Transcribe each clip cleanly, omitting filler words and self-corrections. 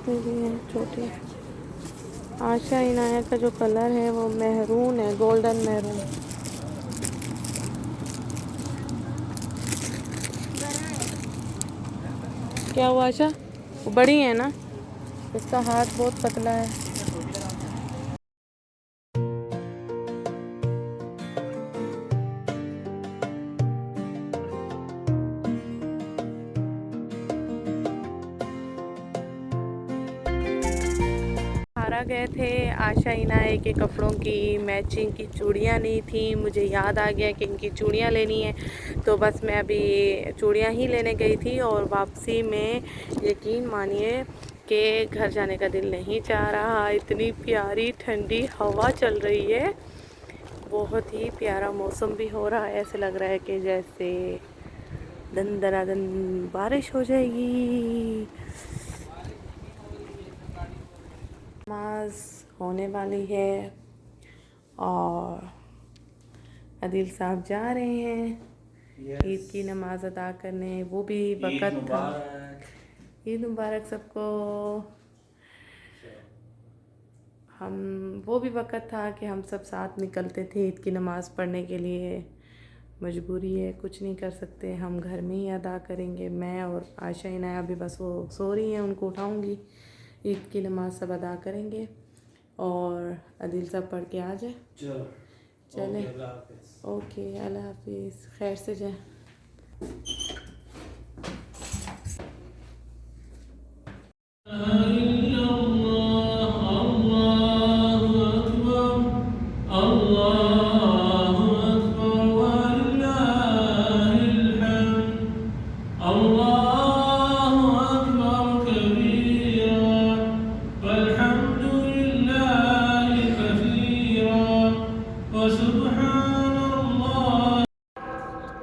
इसमें भी है छोटी। आशा इनाया का जो कलर है वो मेहरून है, गोल्डन मेहरून। क्या हुआ आशा? वो बड़ी है ना, इसका हाथ बहुत पतला है। सहारा गए थे, आशा इनाया के कपड़ों की मैचिंग की चूड़ियाँ नहीं थी। मुझे याद आ गया कि इनकी चूड़ियाँ लेनी है, तो बस मैं अभी चूड़ियाँ ही लेने गई थी। और वापसी में यकीन मानिए कि घर जाने का दिल नहीं चाह रहा। इतनी प्यारी ठंडी हवा चल रही है, बहुत ही प्यारा मौसम भी हो रहा है। ऐसे लग रहा है कि जैसे दन दनादन बारिश हो जाएगी। नमाज होने वाली है और अदिल साहब जा रहे हैं ईद की नमाज अदा करने। वो भी वक़्त था। ईद मुबारक सबको। वो भी वक़्त था कि हम सब साथ निकलते थे ईद की नमाज़ पढ़ने के लिए। मजबूरी है, कुछ नहीं कर सकते, हम घर में ही अदा करेंगे। मैं और आशा इनाया भी बस वो सो रही हैं, उनको उठाऊंगी, ईद की नमाज़ सब अदा करेंगे और अदिल सब पढ़ के आ जाए। चले, ओके, अल्लाह हाफिज़, खैर से जाए।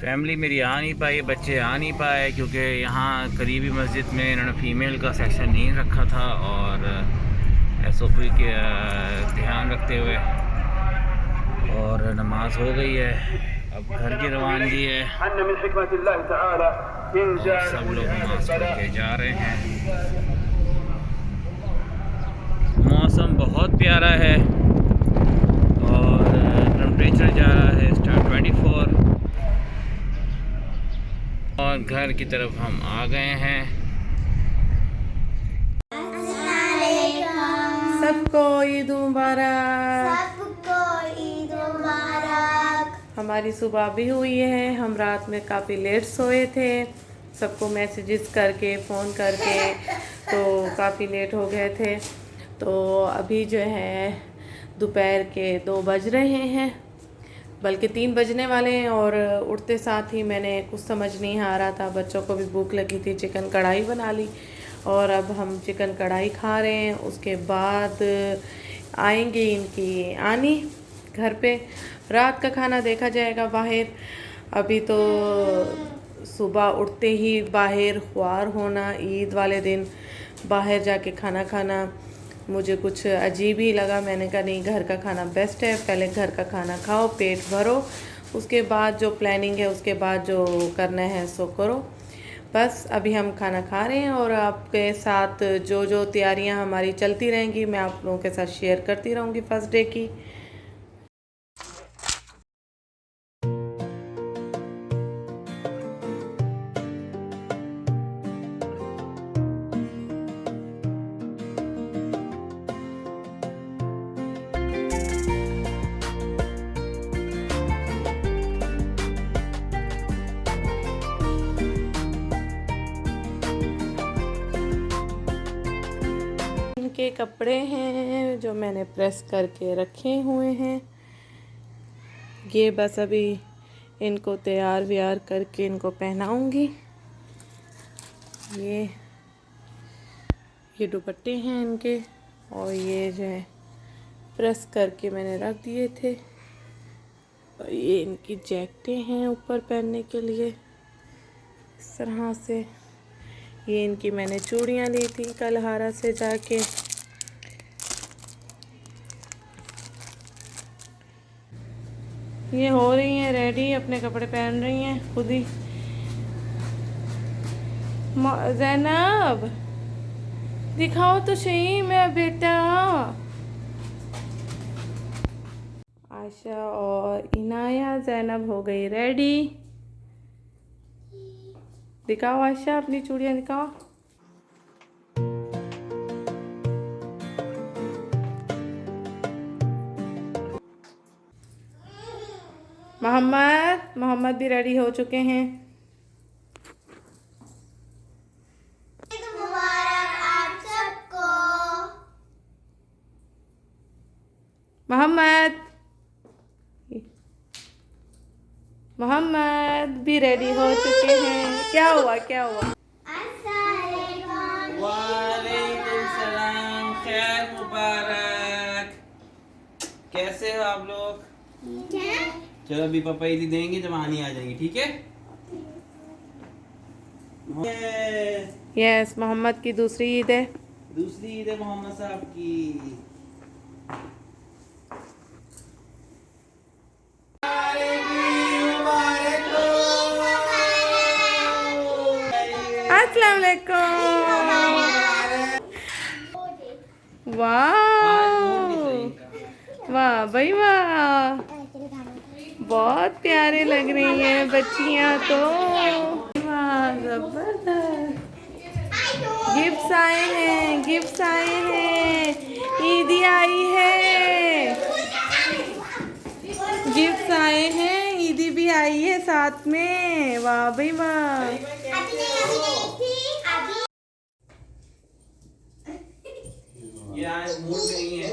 फैमिली मेरी आ नहीं पाई, बच्चे आ नहीं पाए क्योंकि यहाँ करीबी मस्जिद में इन्होंने फ़ीमेल का सेशन नहीं रखा था और SOP के ध्यान रखते हुए और नमाज हो गई है। अब घर की रवानगी है और सब लोग नमाज पढ़ के जा रहे हैं। मौसम बहुत प्यारा है और टेम्परेचर जा रहा है स्टार 24 और घर की तरफ हम आ गए हैं। सबको ईद मुबारक। सबको ईद मुबारक। हमारी सुबह भी हुई है, हम रात में काफ़ी लेट सोए थे, सबको मैसेजेस करके फ़ोन करके तो काफ़ी लेट हो गए थे। तो अभी जो है दोपहर के 2 बज रहे हैं, बल्कि 3 बजने वाले हैं। और उठते साथ ही मैंने कुछ समझ नहीं आ रहा था, बच्चों को भी भूख लगी थी, चिकन कढ़ाई बना ली और अब हम चिकन कढ़ाई खा रहे हैं। उसके बाद आएंगे इनकी आनी घर पे, रात का खाना देखा जाएगा बाहर। अभी तो सुबह उठते ही बाहर ख्वार होना, ईद वाले दिन बाहर जाके खाना खाना मुझे कुछ अजीब ही लगा। मैंने कहा नहीं, घर का खाना बेस्ट है, पहले घर का खाना खाओ, पेट भरो, उसके बाद जो प्लानिंग है, उसके बाद जो करना है सो करो। बस अभी हम खाना खा रहे हैं और आपके साथ जो जो तैयारियां हमारी चलती रहेंगी मैं आप लोगों के साथ शेयर करती रहूँगी फर्स्ट डे की। के कपड़े हैं जो मैंने प्रेस करके रखे हुए हैं, ये बस अभी इनको तैयार व्यार करके इनको पहनाऊंगी। ये दुपट्टे हैं इनके और ये जो है प्रेस करके मैंने रख दिए थे। और ये इनकी जैकेटें हैं ऊपर पहनने के लिए इस तरह से। ये इनकी मैंने चूड़ियाँ ली थी कल हारा से जाके। ये हो रही हैं रेडी, अपने कपड़े पहन रही हैं खुद ही। ज़ैनब दिखाओ तो सही मेरा बेटा। आयशा और इनाया, ज़ैनब हो गई रेडी। दिखाओ आयशा, अपनी चूड़ियाँ दिखाओ। मोहम्मद भी रेडी हो चुके हैं। ईद मुबारक आप सबको। मोहम्मद भी रेडी हो चुके हैं। क्या हुआ? वालेकुम सलाम, खैर मुबारक। कैसे हो आप लोग? चलो अभी पापा ईदी देंगे जब आनी आ जाएंगी, ठीक है? यस, मोहम्मद की दूसरी ईद है। दूसरी ईद है मोहम्मद साहब की। अस्सलाम वालेकुम। वाह वाह भाई वाह, बहुत प्यारे लग रही हैं बच्चियां तो। वाह जबरदस्त। गिफ्ट्स आए हैं, ईदी आई है, गिफ्ट्स आए हैं, ईदी भी आई है साथ में। वाह भाई वाह। ये आज मूड पे नहीं है।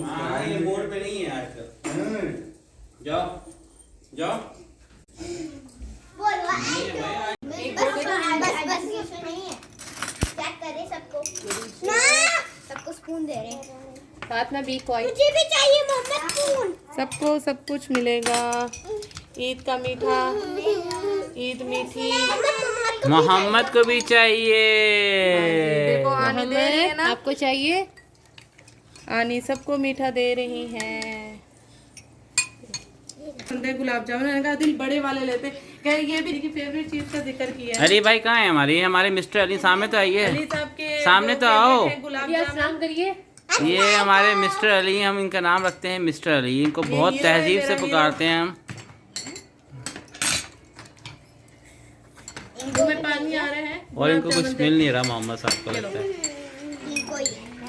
हाँ, ये मूड पे नहीं है आजकल। जाओ सबको स्पून दे रहे हैं, साथ में भी कोई मुझे भी चाहिए मोहम्मद स्पून। सबको सब कुछ मिलेगा। ईद का मीठा, ईद मीठी। मोहम्मद को भी चाहिए। देखो आनी दे रही है ना, आपको चाहिए? आनी सबको मीठा दे रही हैं। गुलाब जामुन, मैंने कहा दिल बड़े वाले लेते, कह ये भी की फेवरेट चीज का जिक्र किया है। अली भाई कहाँ है हमारे? हमारे मिस्टर अली सामने तो आइए। अली साहब के सामने जो तो आओ। favorite है गुलाब जामुन। सलाम करिए। ये हमारे मिस्टर अली, हम इनका नाम रखते हैं मिस्टर अली। इनको बहुत हीरो है, तहजीब से मेरा पुकारते हैं हम। मुंह में पानी आ रहे हैं। और इनको गुलाब कुछ जामुन मिल नहीं रहा मोहम्मद साहब को लगता है। दे।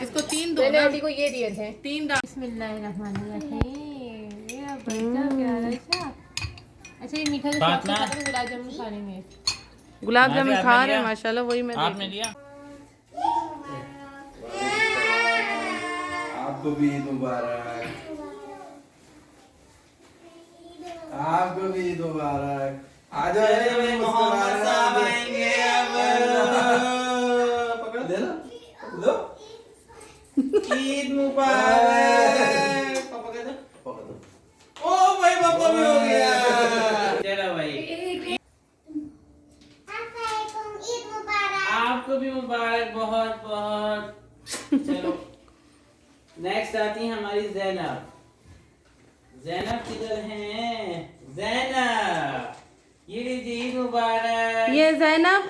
इसको 3 दो मैंने ना, अली को ये दिए थे। 3 डाल। बिस्मिल्लाहिर्रहमानिर्रहीम। मेरा बच्चा प्यारा सा। अच्छा, ये मीठा के साथ फातिमा। साथ गुलाब जामुन खा लेंगे। गुलाब आपने जामुन खा रहे हैं दिया? माशाल्लाह, वही मैं आपने दिया? आपको भी ईद मुबारक। आपको भी ईद मुबारक। आ जाओ मोहम्मद साहब आएंगे अब। पकड़ दे ना, लो ईद मुबारक। पापा कह दो। पकड़ दो। ओ भाई पापा भी हो गया। चलो भाई, ईद मुबारक। आपको भी मुबारक बहुत बहुत। चलो नेक्स्ट आती है हमारी ज़ैनब। ज़ैनब किधर हैं? ज़ैनब, ये लीजिए ईद मुबारक। ये ज़ैनब,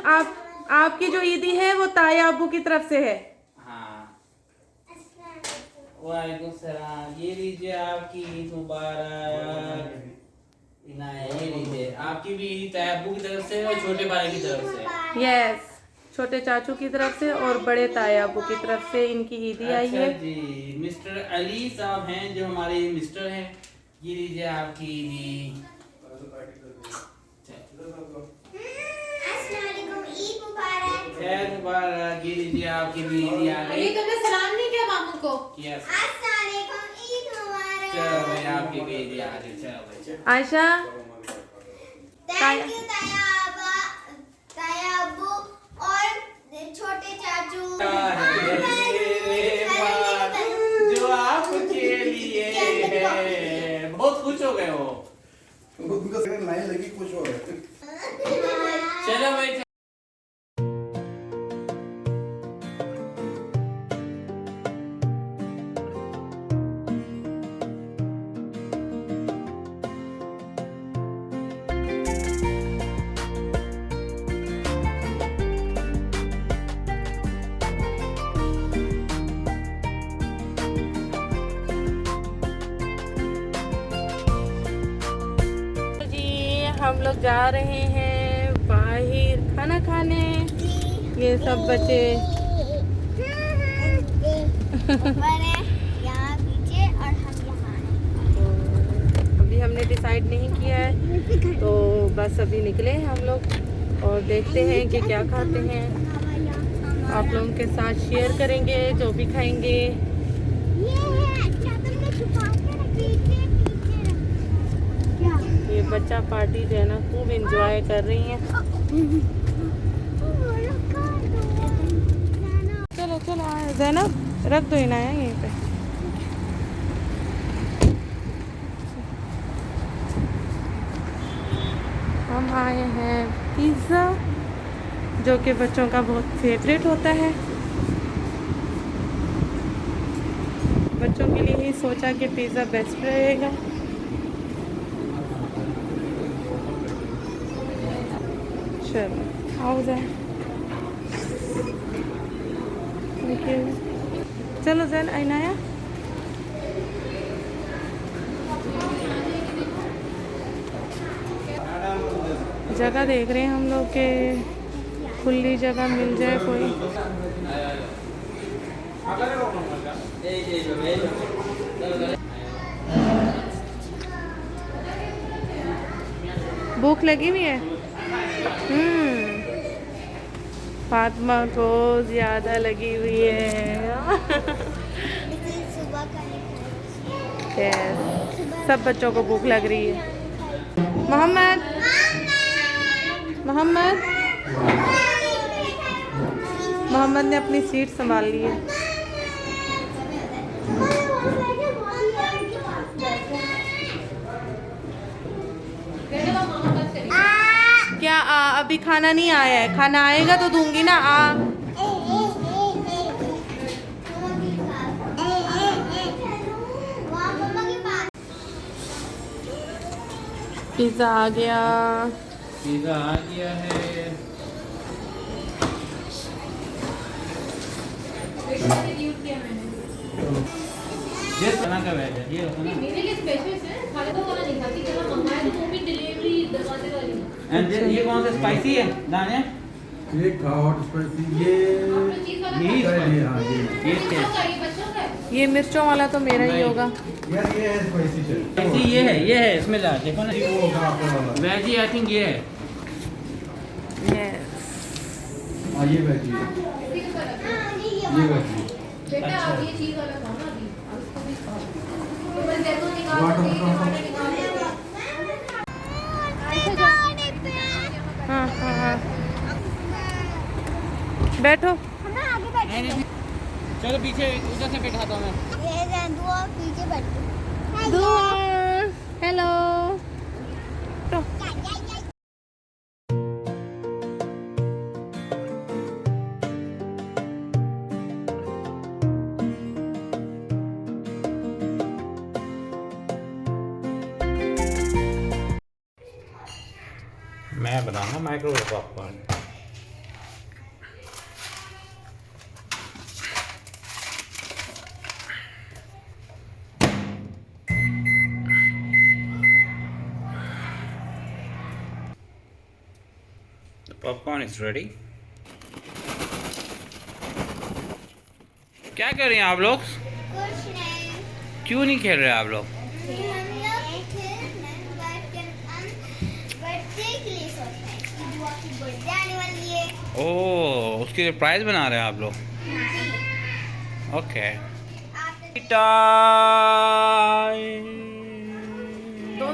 आपकी जो ईदी है वो ताया अब्बू की तरफ से है। हाँ, वालेकुम सलाम। ये लीजिए आपकी ईद मुबारक। इनाया, ये लीजिए आपकी भी ईद ताया अब्बू की तरफ से और छोटे भाई की तरफ से। यस, छोटे चाचू की तरफ से और बड़े ताया अब्बू की तरफ से इनकी ईदी आई है। अच्छा जी, मिस्टर अली साहब हैं जो हमारे मिस्टर हैं। ये लीजिए आपकी ईदी। अस्सलाम वालेकुम, ईद मुबारक। खैर मुबारक। ये लीजिए आपकी भी ईदी आ गई। तुमने सलाम नहीं किया मामू को? यस, अस्सलाम वालेकुम, ईद मुबारक। चलो भाई आपकी भी ईदी आ गई। चलो भाई, आयशा, थैंक यू ताया अब्बू और छोटे चाचू। जो आपके लिए है। बहुत खुश हो गए हो। उनको लाइन लगी, खुश हो गए। चलो भाई। हम लोग जा रहे हैं बाहर खाना खाने। ये सब बच्चे यहाँ पीछे और हम यहाँ हैं। अभी हमने डिसाइड नहीं किया है, तो बस अभी निकले हैं हम लोग और देखते हैं कि क्या खाते हैं। आप लोगों के साथ शेयर करेंगे जो भी खाएंगे। ये बच्चा पार्टी जो है ना खूब एंजॉय कर रही है। चलो चलो ज़ैनब, रख दो इनाया यहीं पे। हम आए हैं पिज़्ज़ा, जो कि बच्चों का बहुत फेवरेट होता है। बच्चों के लिए ही सोचा कि पिज़्ज़ा बेस्ट रहेगा। चलो आओ जाए। Thank you. चलो जैन इनाया, जगह देख रहे हैं हम लोग के खुली जगह मिल जाए कोई। भूख लगी हुई है। फातिमा को ज़्यादा लगी हुई है। सुबह का yes. सब बच्चों को भूख लग रही है। मोहम्मद मोहम्मद ने अपनी सीट संभाल ली है। क्या अभी खाना नहीं आया है? खाना आएगा तो दूंगी ना। पिज़्ज़ा आ गया। पिज़्ज़ा आ गया है। ये खाना का वेज है, ये मेरे लिए स्पेशल है, खाने को वाला नहीं खाती, जब मंगाए तो वो भी डिलीवरी दरवाजे वाली। एंड ये कौन सा स्पाइसी है दाने? ये हॉट स्पाइसी, ये हाँ ये मिर्चों वाला तो मेरा ही होगा। यार ये है स्पाइसी चल। ये है इसमें ला देखो ना। वो होगा आपका वाला। वेज आई थिंक ये है। यस। हाँ ये वेज है, ये वेज है। बेटा आप ये चीज वाला खाओ ना अभी, आप इसको भी खाओ। तो बस देखो निकाल हाँ हाँ हाँ, बैठो। चलो पीछे उधर से बैठाता हूँ मैं। पीछे बैठ। हेलो। मैं बनाऊंगा microwave popcorn. Popcorn is ready. क्या कर रहे हैं आप लोग? कुछ नहीं। क्यों नहीं खेल रहे आप लोग? ओह, उसके लिए प्राइज बना रहे हैं आप लोग। ओके। दो